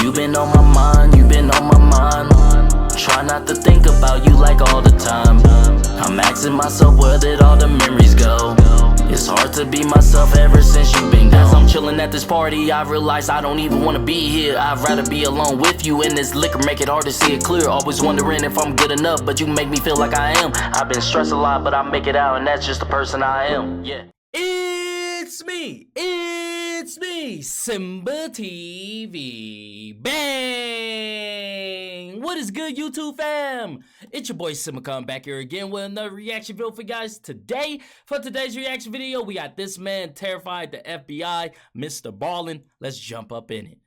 You been on my mind, you been on my mind. Try not to think about you like all the time. I'm asking myself where did all the memories go. It's hard to be myself ever since you been gone. As I'm chilling at this party, I realize I don't even wanna be here. I'd rather be alone with you, and this liquor make it hard to see it clear. Always wondering if I'm good enough, but you make me feel like I am. I've been stressed a lot, but I make it out, and that's just the person I am. Yeah. It's me, SimbaTv. Bang! What is good, YouTube fam? It's your boy Simba coming back here again with another reaction video for you guys today. For today's reaction video, we got this man terrified the FBI, Mr. Ballin. Let's jump up in it.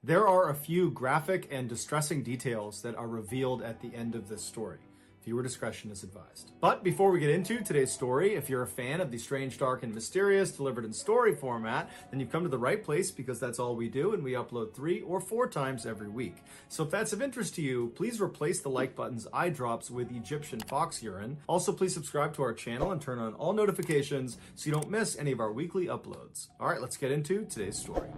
There are a few graphic and distressing details that are revealed at the end of this story. Viewer discretion is advised. But before we get into today's story, if you're a fan of the strange, dark, and mysterious delivered in story format, then you've come to the right place, because that's all we do, and we upload 3 or 4 times every week. So if that's of interest to you, please replace the like button's eye drops with Egyptian fox urine. Also, please subscribe to our channel and turn on all notifications so you don't miss any of our weekly uploads. All right, let's get into today's story.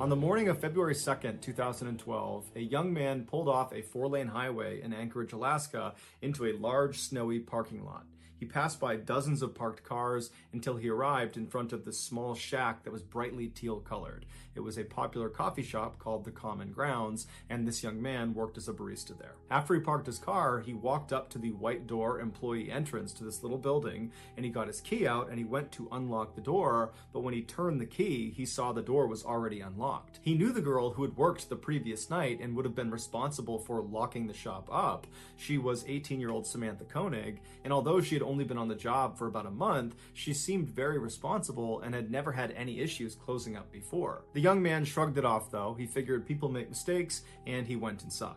On the morning of February 2nd, 2012, a young man pulled off a 4-lane highway in Anchorage, Alaska, into a large, snowy parking lot. He passed by dozens of parked cars until he arrived in front of this small shack that was brightly teal-colored. It was a popular coffee shop called the Common Grounds, and this young man worked as a barista there. After he parked his car, he walked up to the white door employee entrance to this little building, and he got his key out and he went to unlock the door, but when he turned the key, he saw the door was already unlocked. He knew the girl who had worked the previous night and would have been responsible for locking the shop up. She was 18-year-old Samantha Koenig, and although she had only been on the job for about a month, she seemed very responsible and had never had any issues closing up before. The young man shrugged it off though. He figured people make mistakes, and he went inside.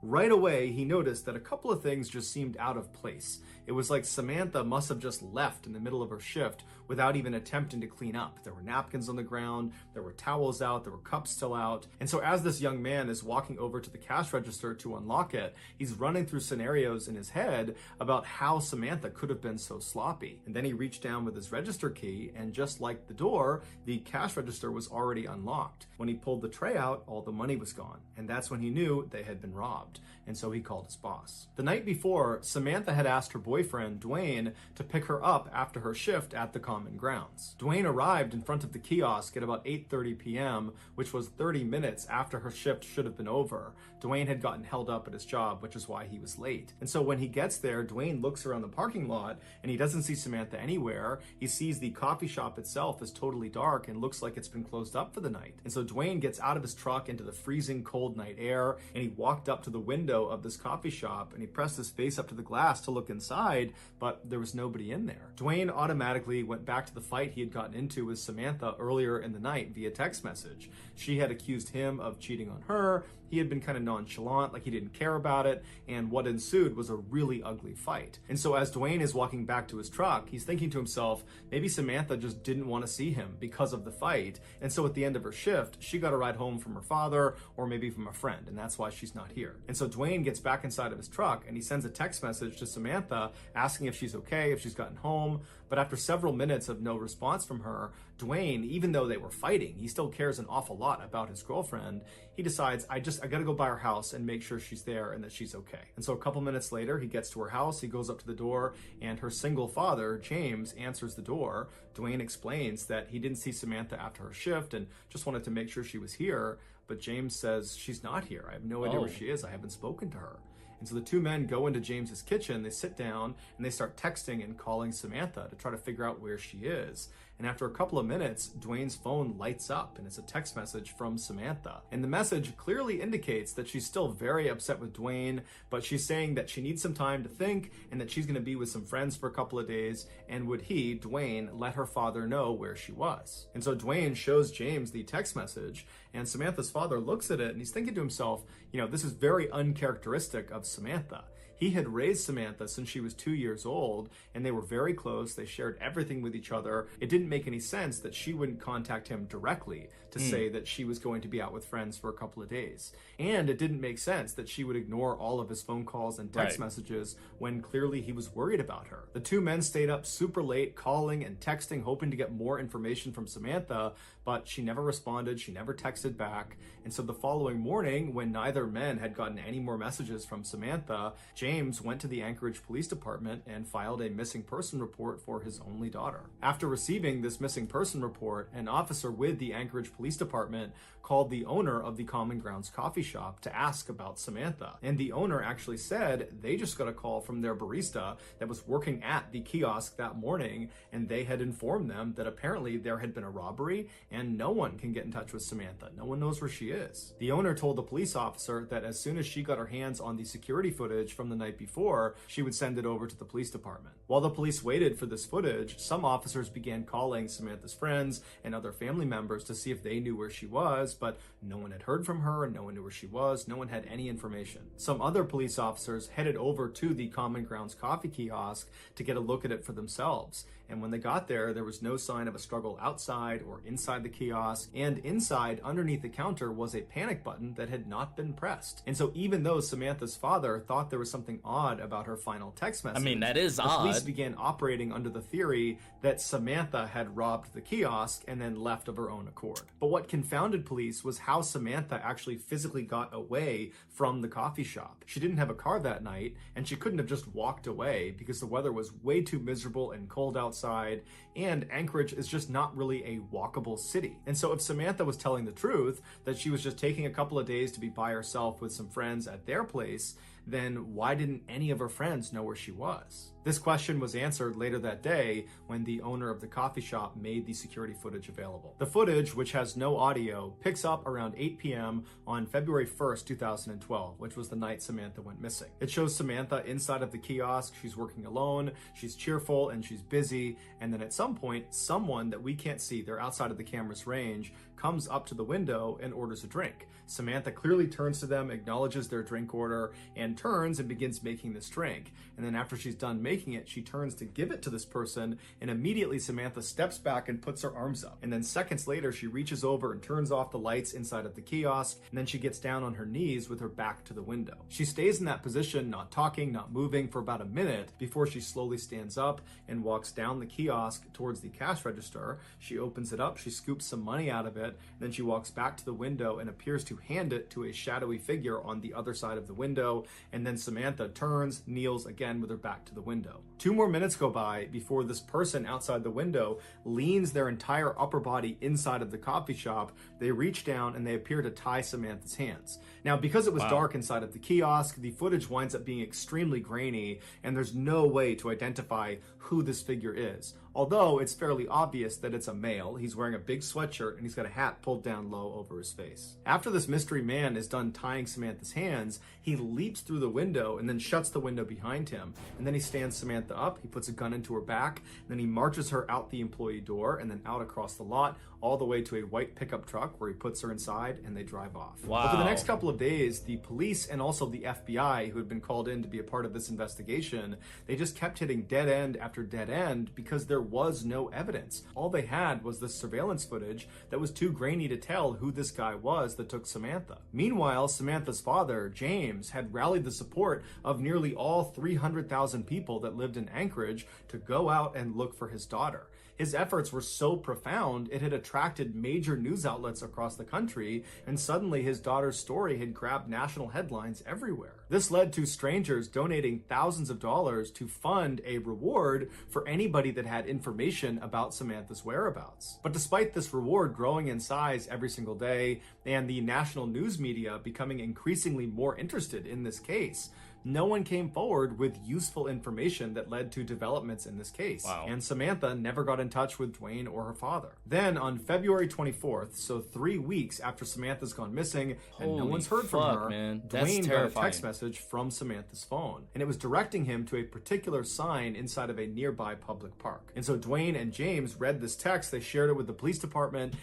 Right away, he noticed that a couple of things just seemed out of place. It was like Samantha must have just left in the middle of her shift without even attempting to clean up. There were napkins on the ground, there were towels out, there were cups still out. And so as this young man is walking over to the cash register to unlock it, he's running through scenarios in his head about how Samantha could have been so sloppy. And then he reached down with his register key, and just like the door, the cash register was already unlocked. When he pulled the tray out, all the money was gone. And that's when he knew they had been robbed. And so he called his boss. The night before, Samantha had asked her boyfriend, Dwayne, to pick her up after her shift at the Common Grounds. Dwayne arrived in front of the kiosk at about 8:30 p.m., which was 30 minutes after her shift should have been over. Dwayne had gotten held up at his job, which is why he was late. And so when he gets there, Dwayne looks around the parking lot and he doesn't see Samantha anywhere. He sees the coffee shop itself is totally dark and looks like it's been closed up for the night. And so Dwayne gets out of his truck into the freezing cold night air, and he walked up to the window of this coffee shop and he pressed his face up to the glass to look inside, but there was nobody in there. Dwayne automatically went back to the fight he had gotten into with Samantha earlier in the night via text message. She had accused him of cheating on her. He had been kind of nonchalant, like he didn't care about it, and what ensued was a really ugly fight. And so as Dwayne is walking back to his truck, he's thinking to himself, maybe Samantha just didn't want to see him because of the fight, and so at the end of her shift, she got a ride home from her father, or maybe from a friend, and that's why she's not here. And so Dwayne gets back inside of his truck, and he sends a text message to Samantha asking if she's okay, if she's gotten home, but after several minutes of no response from her, Dwayne, even though they were fighting, he still cares an awful lot about his girlfriend. He decides, I gotta go by her house and make sure she's there and that she's okay. And so a couple minutes later, he gets to her house, he goes up to the door, and her single father, James, answers the door. Dwayne explains that he didn't see Samantha after her shift and just wanted to make sure she was here, but James says, she's not here. I have no idea where she is. I haven't spoken to her. And so the two men go into James's kitchen, they sit down, and they start texting and calling Samantha to try to figure out where she is. And after a couple of minutes, Dwayne's phone lights up, and it's a text message from Samantha. And the message clearly indicates that she's still very upset with Dwayne, but she's saying that she needs some time to think and that she's gonna be with some friends for a couple of days, and would he, Dwayne, let her father know where she was. And so Dwayne shows James the text message, and Samantha's father looks at it and he's thinking to himself, you know, this is very uncharacteristic of Samantha. He had raised Samantha since she was 2 years old, and they were very close. They shared everything with each other. It didn't make any sense that she wouldn't contact him directly to say that she was going to be out with friends for a couple of days. And it didn't make sense that she would ignore all of his phone calls and text messages when clearly he was worried about her. The two men stayed up super late, calling and texting, hoping to get more information from Samantha, but she never responded, she never texted back. And so the following morning, when neither man had gotten any more messages from Samantha, James went to the Anchorage Police Department and filed a missing person report for his only daughter. After receiving this missing person report, an officer with the Anchorage Police Department called the owner of the Common Grounds coffee shop to ask about Samantha. And the owner actually said they just got a call from their barista that was working at the kiosk that morning, and they had informed them that apparently there had been a robbery and no one can get in touch with Samantha. No one knows where she is. The owner told the police officer that as soon as she got her hands on the security footage from the night before, she would send it over to the police department. While the police waited for this footage, some officers began calling Samantha's friends and other family members to see if they knew where she was, but no one had heard from her and no one knew where she was. No one had any information. Some other police officers headed over to the Common Grounds coffee kiosk to get a look at it for themselves. And when they got there, there was no sign of a struggle outside or inside the kiosk. And inside, underneath the counter, was a panic button that had not been pressed. And so even though Samantha's father thought there was something odd about her final text message, I mean, that is the odd. Police began operating under the theory that Samantha had robbed the kiosk and then left of her own accord. But what confounded police was how Samantha actually physically got away from the coffee shop. She didn't have a car that night, and she couldn't have just walked away because the weather was way too miserable and cold outside, and Anchorage is just not really a walkable city. And so if Samantha was telling the truth, that she was just taking a couple of days to be by herself with some friends at their place, then why didn't any of her friends know where she was? This question was answered later that day when the owner of the coffee shop made the security footage available. The footage, which has no audio, picks up around 8 p.m. on February 1st, 2012, which was the night Samantha went missing. It shows Samantha inside of the kiosk. She's working alone, she's cheerful, and she's busy. And then at some point, someone that we can't see, they're outside of the camera's range, comes up to the window and orders a drink. Samantha clearly turns to them, acknowledges their drink order, and turns and begins making this drink. And then after she's done making it, she turns to give it to this person, and immediately Samantha steps back and puts her arms up. And then seconds later, she reaches over and turns off the lights inside of the kiosk, and then she gets down on her knees with her back to the window. She stays in that position, not talking, not moving, for about a minute before she slowly stands up and walks down the kiosk towards the cash register. She opens it up, she scoops some money out of it, and then she walks back to the window and appears to hand it to a shadowy figure on the other side of the window. And then Samantha turns, kneels again with her back to the window. 2 more minutes go by before this person outside the window leans their entire upper body inside of the coffee shop. They reach down and they appear to tie Samantha's hands. Now, because it was dark inside of the kiosk, the footage winds up being extremely grainy, and there's no way to identify who this figure is. Although it's fairly obvious that it's a male. He's wearing a big sweatshirt and he's got a hat pulled down low over his face. After this mystery man is done tying Samantha's hands, he leaps through the window and then shuts the window behind him. And then he stands Samantha up, he puts a gun into her back, and then he marches her out the employee door and then out across the lot, all the way to a white pickup truck where he puts her inside and they drive off. Wow. Over the next couple of days, the police and also the FBI, who had been called in to be a part of this investigation, they just kept hitting dead end after dead end because there was no evidence. All they had was this surveillance footage that was too grainy to tell who this guy was that took Samantha. Meanwhile, Samantha's father, James, had rallied the support of nearly all 300,000 people that lived in Anchorage to go out and look for his daughter. His efforts were so profound, it had attracted major news outlets across the country, and suddenly his daughter's story had grabbed national headlines everywhere. This led to strangers donating thousands of dollars to fund a reward for anybody that had information about Samantha's whereabouts. But despite this reward growing in size every single day, and the national news media becoming increasingly more interested in this case, no one came forward with useful information that led to developments in this case. Wow. And Samantha never got in touch with Dwayne or her father. Then on February 24th, so 3 weeks after Samantha's gone missing and no Holy one's heard from fuck, her, man. That's Dwayne got a terrifying. text message from Samantha's phone. And it was directing him to a particular sign inside of a nearby public park. And so Dwayne and James read this text, they shared it with the police department.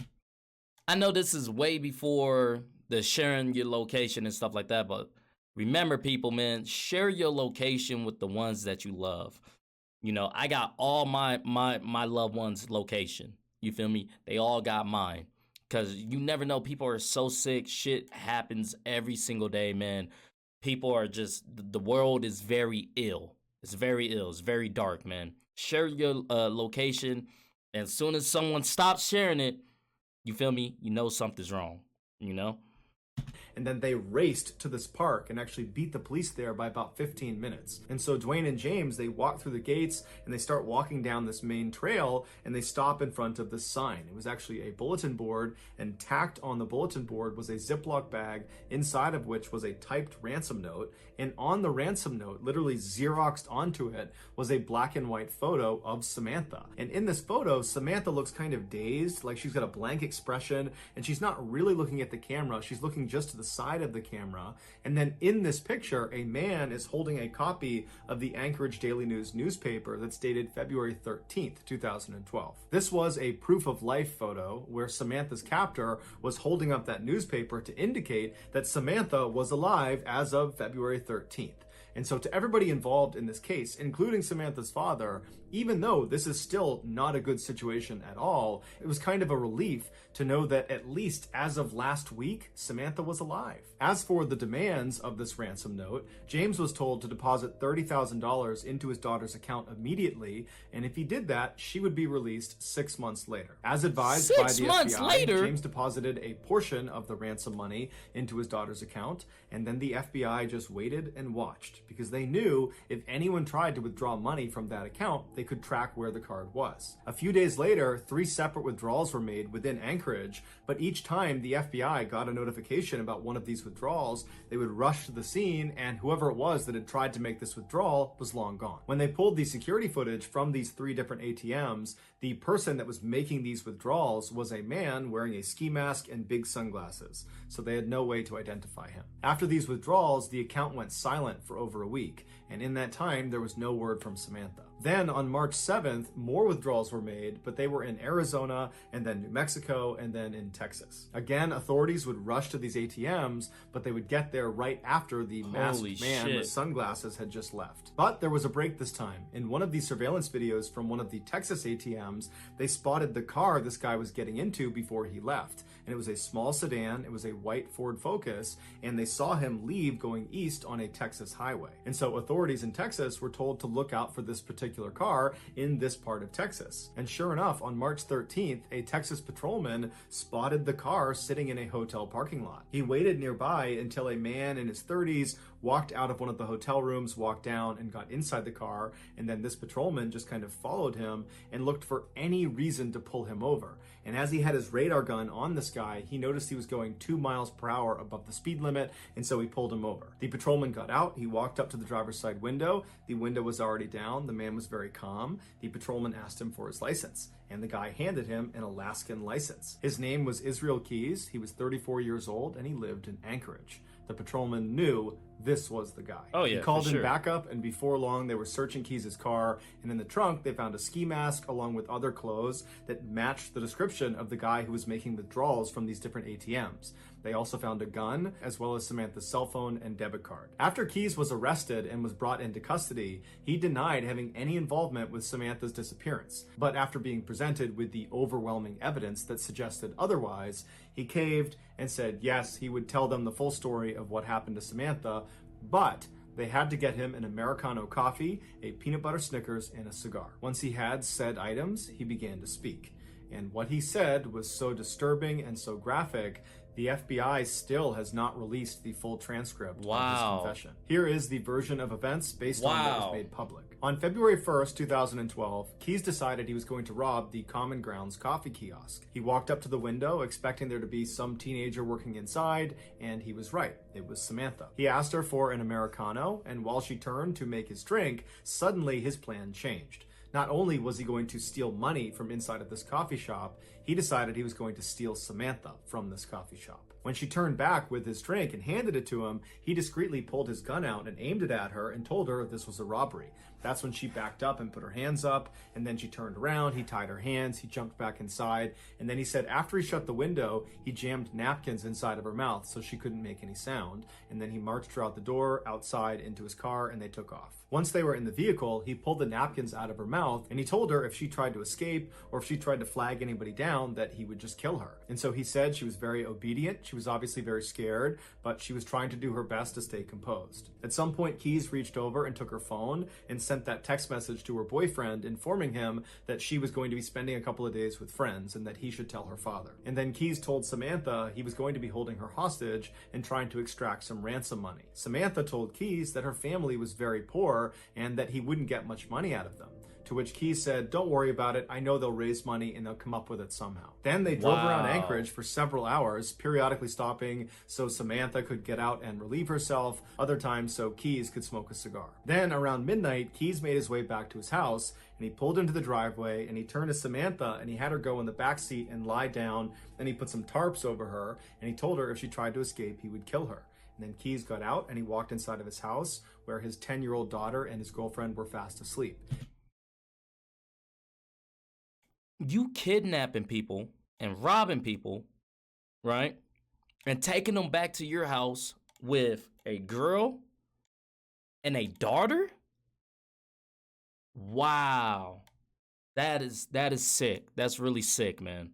I know this is way before the sharing your location and stuff like that, but remember, people, man, share your location with the ones that you love. You know, I got all my loved ones' location. You feel me? They all got mine. Cause you never know. People are so sick. Shit happens every single day, man. People are just the world is very ill. It's very ill. It's very dark, man. Share your location. And as soon as someone stops sharing it, you feel me? You know something's wrong. You know? And then they raced to this park and actually beat the police there by about 15 minutes. And so Dwayne and James, they walk through the gates and they start walking down this main trail and they stop in front of this sign. It was actually a bulletin board, and tacked on the bulletin board was a Ziploc bag inside of which was a typed ransom note. And on the ransom note, literally Xeroxed onto it, was a black and white photo of Samantha. And in this photo, Samantha looks kind of dazed, like she's got a blank expression, and she's not really looking at the camera. She's looking just to the side of the camera. And then in this picture, a man is holding a copy of the Anchorage Daily News newspaper that's dated February 13th, 2012. This was a proof of life photo where Samantha's captor was holding up that newspaper to indicate that Samantha was alive as of February 13th. And so to everybody involved in this case, including Samantha's father, even though this is still not a good situation at all, it was kind of a relief to know that at least as of last week, Samantha was alive. As for the demands of this ransom note, James was told to deposit $30,000 into his daughter's account immediately, and if he did that, she would be released 6 months later. As advised by the 6 months FBI, later? James deposited a portion of the ransom money into his daughter's account, and then the FBI just waited and watched, because they knew if anyone tried to withdraw money from that account, they could track where the card was. A few days later, 3 separate withdrawals were made within Anchorage, but each time the FBI got a notification about one of these withdrawals, they would rush to the scene, and whoever it was that had tried to make this withdrawal was long gone. When they pulled the security footage from these 3 different ATMs, the person that was making these withdrawals was a man wearing a ski mask and big sunglasses, so they had no way to identify him. After these withdrawals, the account went silent for over a week, and in that time, there was no word from Samantha. Then on March 7th, more withdrawals were made, but they were in Arizona, and then New Mexico, and then in Texas. Again, authorities would rush to these ATMs, but they would get there right after the masked man with sunglasses had just left. But there was a break this time. In one of these surveillance videos from one of the Texas ATMs, they spotted the car this guy was getting into before he left. And it was a small sedan, it was a white Ford Focus, and they saw him leave going east on a Texas highway. And so authorities in Texas were told to look out for this particular car in this part of Texas. And sure enough, on March 13th, a Texas patrolman spotted the car sitting in a hotel parking lot. He waited nearby until a man in his 30s walked out of one of the hotel rooms, walked down, and got inside the car, and then this patrolman just kind of followed him and looked for any reason to pull him over. And as he had his radar gun on this guy, he noticed he was going 2 miles per hour above the speed limit, and so he pulled him over. The patrolman got out, he walked up to the driver's side window, the window was already down, the man was very calm. The patrolman asked him for his license, and the guy handed him an Alaskan license. His name was Israel Keys, he was 34 years old, and he lived in Anchorage. The patrolman knew this was the guy. Oh, yeah, he called for in sure. backup, and before long they were searching Keys' car, and in the trunk they found a ski mask along with other clothes that matched the description of the guy who was making withdrawals from these different ATMs. They also found a gun, as well as Samantha's cell phone and debit card. After Keys was arrested and was brought into custody, he denied having any involvement with Samantha's disappearance. But after being presented with the overwhelming evidence that suggested otherwise, he caved and said yes, he would tell them the full story of what happened to Samantha, but they had to get him an Americano coffee, a peanut butter Snickers, and a cigar. Once he had said items, he began to speak. And what he said was so disturbing and so graphic, the FBI still has not released the full transcript of his confession. Here is the version of events based on what was made public. On February 1st, 2012, Keys decided he was going to rob the Common Grounds coffee kiosk. He walked up to the window expecting there to be some teenager working inside, and he was right. It was Samantha. He asked her for an Americano, and while she turned to make his drink, suddenly his plan changed. Not only was he going to steal money from inside of this coffee shop, he decided he was going to steal Samantha from this coffee shop. When she turned back with his drink and handed it to him, he discreetly pulled his gun out and aimed it at her and told her this was a robbery. That's when she backed up and put her hands up, and then she turned around, he tied her hands, he jumped back inside, and then he said after he shut the window, he jammed napkins inside of her mouth so she couldn't make any sound, and then he marched her out the door, outside, into his car, and they took off. Once they were in the vehicle, he pulled the napkins out of her mouth, and he told her if she tried to escape or if she tried to flag anybody down, that he would just kill her. And so he said she was very obedient, she was obviously very scared, but she was trying to do her best to stay composed. At some point, Keys reached over and took her phone and sent that text message to her boyfriend informing him that she was going to be spending a couple of days with friends and that he should tell her father. And then Keys told Samantha he was going to be holding her hostage and trying to extract some ransom money. Samantha told Keys that her family was very poor and that he wouldn't get much money out of them. To which Keys said, "Don't worry about it. I know they'll raise money and they'll come up with it somehow." Then they drove around Anchorage for several hours, periodically stopping so Samantha could get out and relieve herself, other times so Keys could smoke a cigar. Then around midnight, Keys made his way back to his house and he pulled into the driveway and he turned to Samantha and he had her go in the back seat and lie down. Then he put some tarps over her and he told her if she tried to escape, he would kill her. And then Keys got out and he walked inside of his house where his 10-year-old daughter and his girlfriend were fast asleep. You kidnapping people and robbing people, right? And taking them back to your house with a girl and a daughter? Wow. That is sick. That's really sick, man.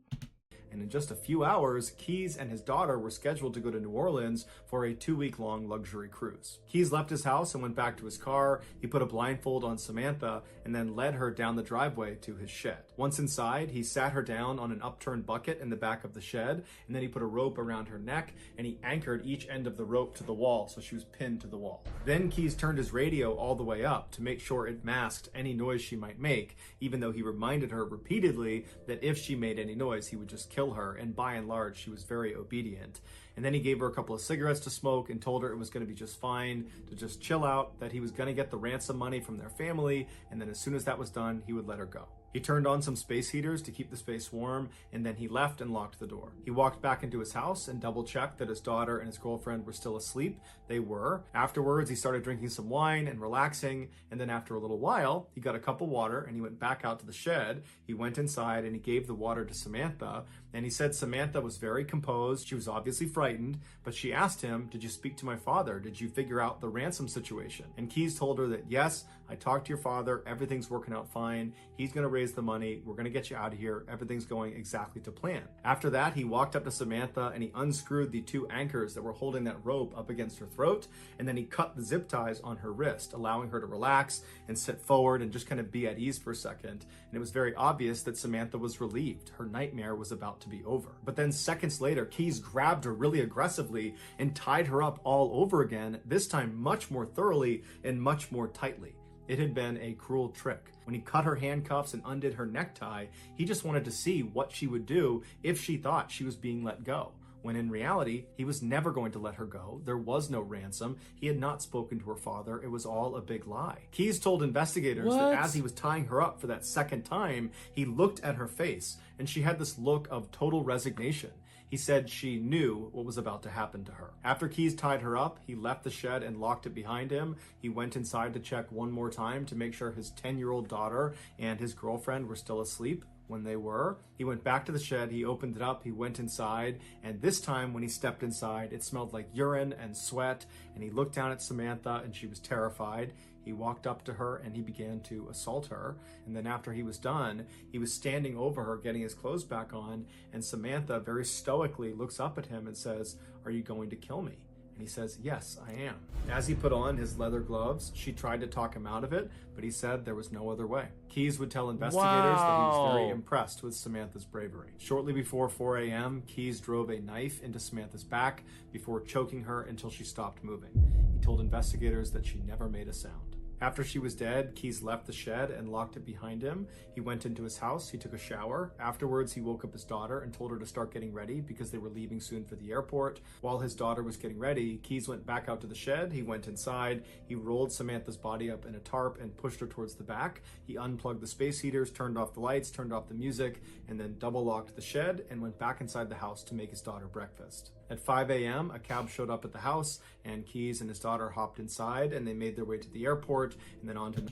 And in just a few hours, Keys and his daughter were scheduled to go to New Orleans for a 2-week-long luxury cruise. Keys left his house and went back to his car. He put a blindfold on Samantha and then led her down the driveway to his shed. Once inside, he sat her down on an upturned bucket in the back of the shed, and then he put a rope around her neck and he anchored each end of the rope to the wall so she was pinned to the wall. Then Keys turned his radio all the way up to make sure it masked any noise she might make, even though he reminded her repeatedly that if she made any noise, he would just kill her, and by and large, she was very obedient. And then he gave her a couple of cigarettes to smoke and told her it was going to be just fine, to just chill out, that he was going to get the ransom money from their family, and then as soon as that was done, he would let her go. He turned on some space heaters to keep the space warm, and then he left and locked the door. He walked back into his house and double-checked that his daughter and his girlfriend were still asleep. They were. Afterwards, he started drinking some wine and relaxing, and then after a little while, he got a cup of water and he went back out to the shed. He went inside and he gave the water to Samantha, and he said Samantha was very composed. She was obviously frightened, but she asked him, "Did you speak to my father? Did you figure out the ransom situation?" And Keys told her that, "Yes, I talked to your father. Everything's working out fine. He's going to raise the money. We're going to get you out of here. Everything's going exactly to plan." After that, he walked up to Samantha and he unscrewed the 2 anchors that were holding that rope up against her throat, and then he cut the zip ties on her wrist, allowing her to relax and sit forward and just kind of be at ease for a second. And it was very obvious that Samantha was relieved. Her nightmare was about to be over. But then seconds later, Keys grabbed her really aggressively and tied her up all over again, this time much more thoroughly and much more tightly. It had been a cruel trick. When he cut her handcuffs and undid her necktie, he just wanted to see what she would do if she thought she was being let go. When in reality, he was never going to let her go. There was no ransom. He had not spoken to her father. It was all a big lie. Keys told investigators that as he was tying her up for that second time, he looked at her face, and she had this look of total resignation. He said she knew what was about to happen to her. After Keys tied her up, he left the shed and locked it behind him. He went inside to check one more time to make sure his 10-year-old daughter and his girlfriend were still asleep. When they were, he went back to the shed, he opened it up, he went inside, and this time when he stepped inside, it smelled like urine and sweat, and he looked down at Samantha and she was terrified. He walked up to her and he began to assault her, and then after he was done, he was standing over her getting his clothes back on, and Samantha very stoically looks up at him and says, "Are you going to kill me?" And he says, "Yes, I am." As he put on his leather gloves, she tried to talk him out of it, but he said there was no other way. Keys would tell investigators that he was very impressed with Samantha's bravery. Shortly before 4 a.m., Keys drove a knife into Samantha's back before choking her until she stopped moving. He told investigators that she never made a sound. After she was dead, Keys left the shed and locked it behind him. He went into his house, he took a shower. Afterwards, he woke up his daughter and told her to start getting ready because they were leaving soon for the airport. While his daughter was getting ready, Keys went back out to the shed, he went inside, he rolled Samantha's body up in a tarp and pushed her towards the back. He unplugged the space heaters, turned off the lights, turned off the music, and then double locked the shed and went back inside the house to make his daughter breakfast. At 5 a.m., a cab showed up at the house, and Keyes and his daughter hopped inside, and they made their way to the airport and then on to...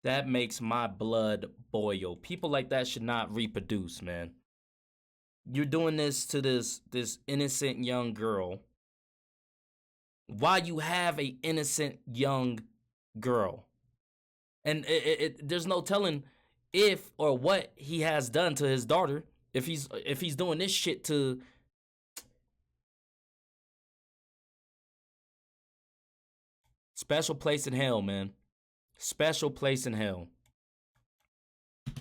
That makes my blood boil. People like that should not reproduce, man. You're doing this to this innocent young girl. Why you have a innocent young girl? And there's no telling if or what he has done to his daughter. If he's doing this shit to... Special place in hell, man. Special place in hell.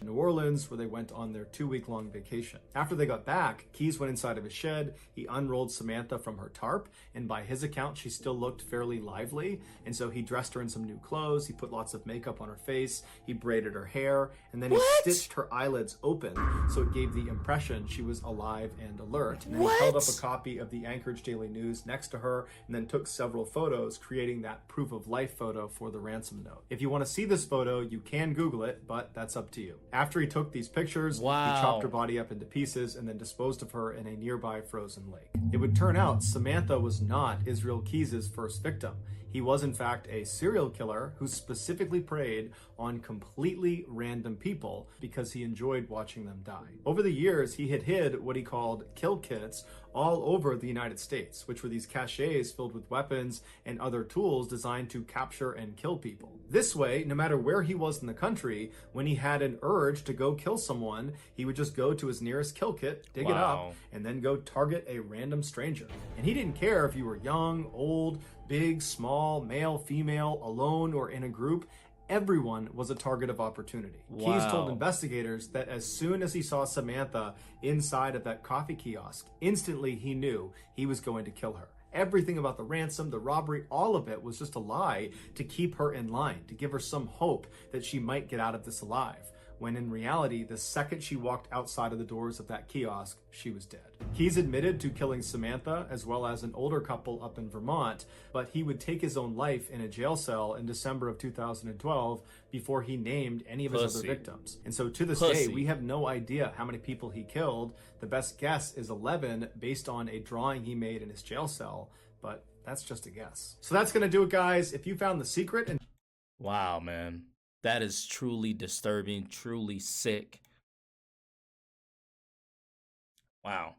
New Orleans, where they went on their 2-week-long vacation. After they got back, Keyes went inside of his shed, he unrolled Samantha from her tarp, and by his account, she still looked fairly lively, and so he dressed her in some new clothes, he put lots of makeup on her face, he braided her hair, and then he stitched her eyelids open, so it gave the impression she was alive and alert. And then he held up a copy of the Anchorage Daily News next to her, and then took several photos, creating that proof of life photo for the ransom note. If you want to see this photo, you can Google it, but that's up to you. After he took these pictures, he chopped her body up into pieces and then disposed of her in a nearby frozen lake. It would turn out Samantha was not Israel Keyes' first victim. He was in fact a serial killer who specifically preyed on completely random people because he enjoyed watching them die. Over the years, he had hid what he called kill kits all over the United States, which were these caches filled with weapons and other tools designed to capture and kill people. This way, no matter where he was in the country, when he had an urge to go kill someone, he would just go to his nearest kill kit, dig it up, and then go target a random stranger. And he didn't care if you were young, old, big, small, male, female, alone, or in a group. Everyone was a target of opportunity. Keyes told investigators that as soon as he saw Samantha inside of that coffee kiosk, instantly he knew he was going to kill her. Everything about the ransom, the robbery, all of it was just a lie to keep her in line, to give her some hope that she might get out of this alive, when in reality, the second she walked outside of the doors of that kiosk, she was dead. Keyes admitted to killing Samantha as well as an older couple up in Vermont, but he would take his own life in a jail cell in December of 2012 before he named any of his other victims. And so to this day, we have no idea how many people he killed. The best guess is 11 based on a drawing he made in his jail cell, but that's just a guess. So that's gonna do it, guys. If you found the secret and... Wow, man. That is truly disturbing, truly sick. Wow.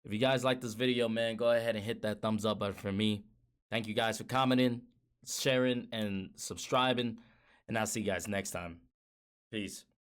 If you guys like this video, man, go ahead and hit that thumbs up button for me. Thank you guys for commenting, sharing, and subscribing. And I'll see you guys next time. Peace.